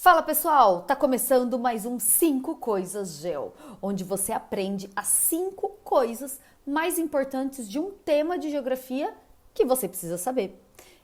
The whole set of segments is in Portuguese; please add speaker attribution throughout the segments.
Speaker 1: Fala pessoal, tá começando mais um 5 Coisas Geo, onde você aprende as 5 coisas mais importantes de um tema de geografia que você precisa saber.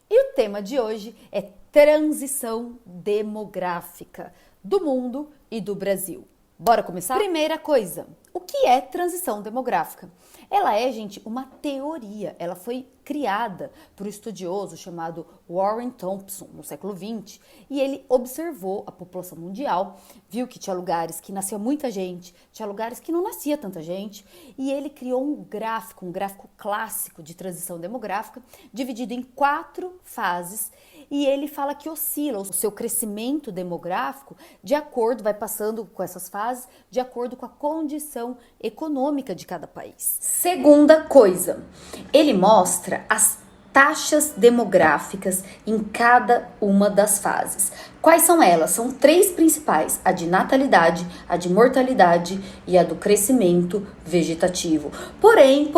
Speaker 1: E o tema de hoje é transição demográfica do mundo e do Brasil. Bora começar? Primeira coisa, o que é transição demográfica? Ela é, gente, uma teoria. Ela foi criada por um estudioso chamado Warren Thompson no século XX e ele observou a população mundial, viu que tinha lugares que nascia muita gente, tinha lugares que não nascia tanta gente e ele criou um gráfico clássico de transição demográfica dividido em 4 fases. E ele fala que oscila o seu crescimento demográfico de acordo, vai passando com essas fases, de acordo com a condição econômica de cada país. Segunda coisa, ele mostra as taxas demográficas em cada uma das fases. Quais são elas? São 3 principais: a de natalidade, a de mortalidade e a do crescimento vegetativo. Porém,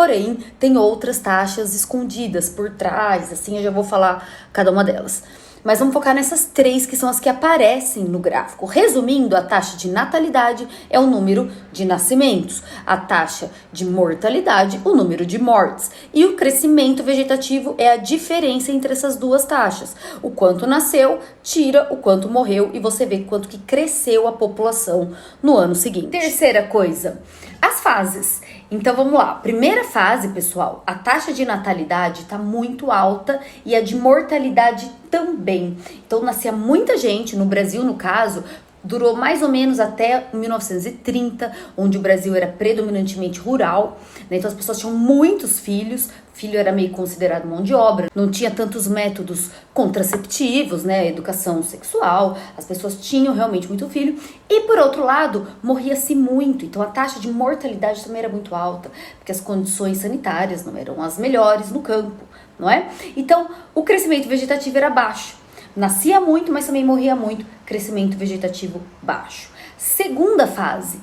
Speaker 1: tem outras taxas escondidas por trás, assim eu já vou falar cada uma delas. Mas vamos focar nessas 3 que são as que aparecem no gráfico. Resumindo, a taxa de natalidade é o número de nascimentos, a taxa de mortalidade, o número de mortes, e o crescimento vegetativo é a diferença entre essas 2 taxas. O quanto nasceu, tira o quanto morreu e você vê quanto que cresceu a população no ano seguinte. Terceira coisa, as fases. Então vamos lá, primeira fase, pessoal, a taxa de natalidade está muito alta e a de mortalidade também. Então nascia muita gente, no Brasil no caso, durou mais ou menos até 1930, onde o Brasil era predominantemente rural, né? Então as pessoas tinham muitos filhos, filho era meio considerado mão de obra, não tinha tantos métodos contraceptivos, né? Educação sexual, as pessoas tinham realmente muito filho. E por outro lado, morria-se muito, então a taxa de mortalidade também era muito alta, porque as condições sanitárias não eram as melhores no campo, não é? Então o crescimento vegetativo era baixo. Nascia muito, mas também morria muito, crescimento vegetativo baixo. Segunda fase,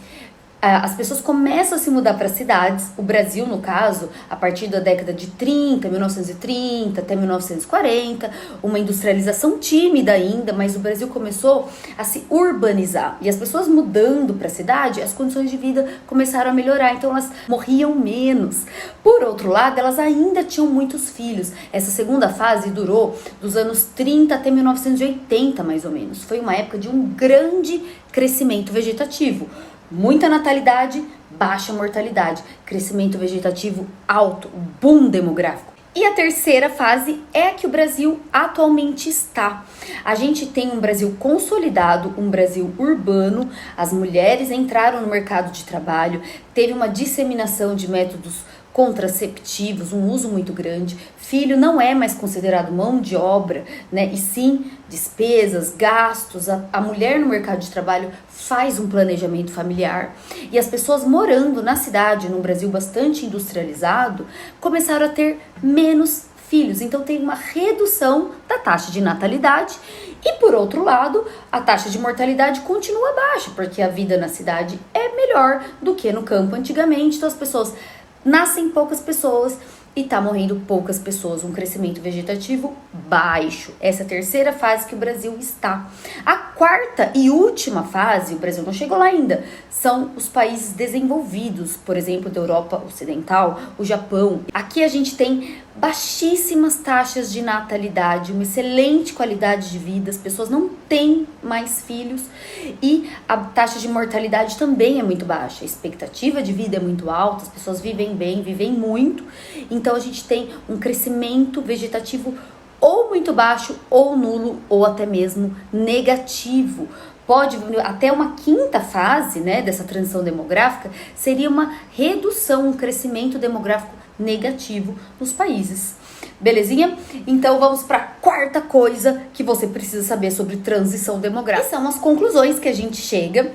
Speaker 1: as pessoas começam a se mudar para cidades, o Brasil no caso, a partir da década de 30, 1930 até 1940, uma industrialização tímida ainda, mas o Brasil começou a se urbanizar. E as pessoas mudando para a cidade, as condições de vida começaram a melhorar, então elas morriam menos. Por outro lado, elas ainda tinham muitos filhos. Essa segunda fase durou dos anos 30 até 1980, mais ou menos. Foi uma época de um grande crescimento vegetativo. Muita natalidade, baixa mortalidade, crescimento vegetativo alto, boom demográfico. E a terceira fase é a que o Brasil atualmente está. A gente tem um Brasil consolidado, um Brasil urbano, as mulheres entraram no mercado de trabalho, teve uma disseminação de métodos contraceptivos, um uso muito grande. Filho não é mais considerado mão de obra, né? E sim despesas, gastos. A mulher no mercado de trabalho faz um planejamento familiar. E as pessoas morando na cidade, num Brasil bastante industrializado, começaram a ter menos filhos. Então tem uma redução da taxa de natalidade. E por outro lado, a taxa de mortalidade continua baixa, porque a vida na cidade é melhor do que no campo antigamente. Então as pessoas nascem poucas pessoas e tá morrendo poucas pessoas, um crescimento vegetativo baixo. Essa é a terceira fase que o Brasil está. A quarta e última fase, o Brasil não chegou lá ainda, são os países desenvolvidos, por exemplo, da Europa Ocidental, o Japão. Aqui a gente tem baixíssimas taxas de natalidade, uma excelente qualidade de vida, as pessoas não têm mais filhos e a taxa de mortalidade também é muito baixa, a expectativa de vida é muito alta, as pessoas vivem bem, vivem muito, então a gente tem um crescimento vegetativo ou muito baixo, ou nulo, ou até mesmo negativo. Pode até uma quinta fase, né, dessa transição demográfica, seria uma redução, um crescimento demográfico negativo nos países. Belezinha? Então vamos para a quarta coisa que você precisa saber sobre transição demográfica. E são as conclusões que a gente chega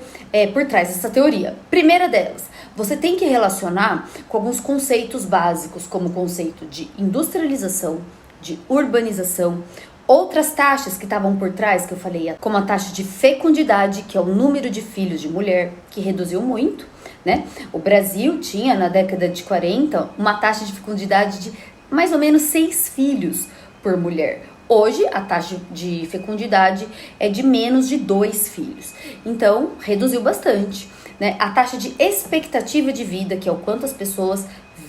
Speaker 1: por trás dessa teoria. Primeira delas, você tem que relacionar com alguns conceitos básicos, como o conceito de industrialização, de urbanização, outras taxas que estavam por trás, que eu falei, como a taxa de fecundidade, que é o número de filhos de mulher, que reduziu muito, né? O Brasil tinha, na década de 40, uma taxa de fecundidade de mais ou menos 6 filhos por mulher. Hoje, a taxa de fecundidade é de menos de 2 filhos. Então, reduziu bastante, né? A taxa de expectativa de vida, que é o quanto as pessoas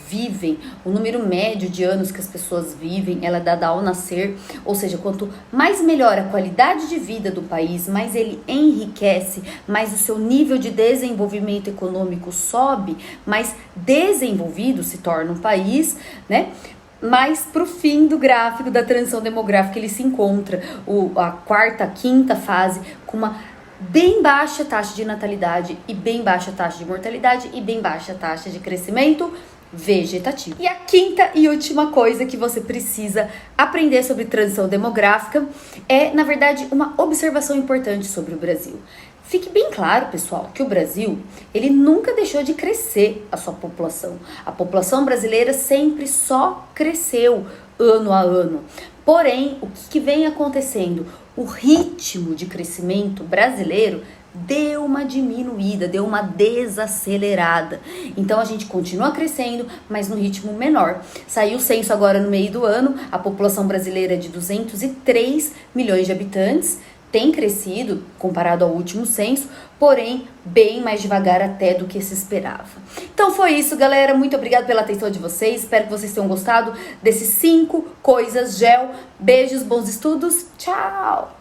Speaker 1: vivem, o número médio de anos que as pessoas vivem, ela é dada ao nascer, ou seja, quanto mais melhora a qualidade de vida do país, mais ele enriquece, mais o seu nível de desenvolvimento econômico sobe, mais desenvolvido se torna um país, né? Mas para o fim do gráfico da transição demográfica ele se encontra a quarta, quinta fase com uma bem baixa taxa de natalidade e bem baixa taxa de mortalidade e bem baixa taxa de crescimento vegetativo. E a quinta e última coisa que você precisa aprender sobre transição demográfica é, na verdade, uma observação importante sobre o Brasil. Fique bem claro, pessoal, que o Brasil, ele nunca deixou de crescer a sua população. A população brasileira sempre só cresceu ano a ano. Porém, o que vem acontecendo? O ritmo de crescimento brasileiro deu uma diminuída, deu uma desacelerada. Então a gente continua crescendo, mas no ritmo menor. Saiu o censo agora no meio do ano, a população brasileira é de 203 milhões de habitantes, tem crescido comparado ao último censo, porém bem mais devagar até do que se esperava. Então foi isso, galera. Muito obrigada pela atenção de vocês. Espero que vocês tenham gostado desses 5 coisas gel. Beijos, bons estudos. Tchau!